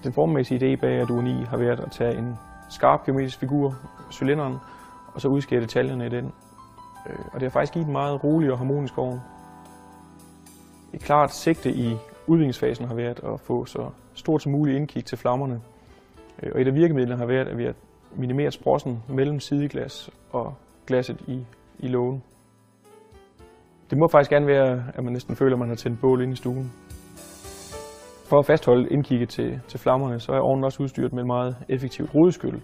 Den formmæssige idé bag Arduino 9 har været at tage en skarp geometrisk figur, cylinderen, og så udskære detaljerne i den. Og det har faktisk givet en meget rolig og harmonisk ovn. Et klart sigte i udviklingsfasen har været at få så stort som muligt indkig til flammerne. Og et af virkemidlerne har været, at vi har minimeret sprossen mellem sideglas og glasset i lågen. Det må faktisk gerne være, at man næsten føler, at man har tændt bål inde i stuen. For at fastholde indkigget til flammerne, så er ovnen også udstyret med et meget effektivt rodeskyl,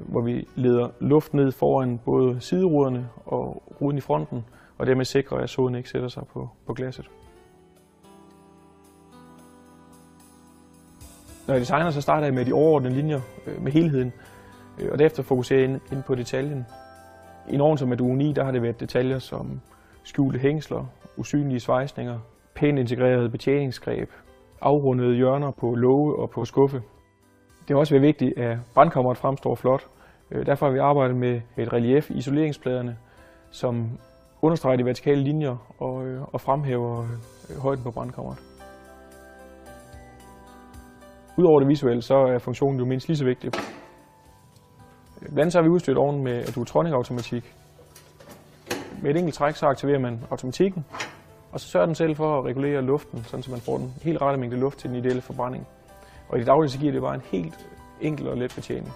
hvor vi leder luft ned foran både sideruderne og ruden i fronten, og dermed sikrer, at soden ikke sætter sig på glasset. Når jeg designer, så starter jeg med de overordnede linjer, med helheden, og derefter fokuserer jeg ind på detaljen. I en ovn som Arduino 9, der har det været detaljer som skjulte hængsler, usynlige svejsninger, pænt integrerede betjeningsgreb, afrundede hjørner på låge og på skuffe. Det har også været vigtigt, at brandkammeret fremstår flot. Derfor har vi arbejdet med et relief i isoleringspladerne, som understreger de vertikale linjer og fremhæver højden på brandkammeret. Udover det visuelle, så er funktionen jo mindst lige så vigtig. Blandt andet så har vi udstyret ovnen med Adduotronic-automatik. Med et enkelt træk så aktiverer man automatikken, og så sørger den selv for at regulere luften, sådan så man får den helt rette mængde luft til den ideelle forbrænding. Og i det daglige så giver det bare en helt enkel og let betjening.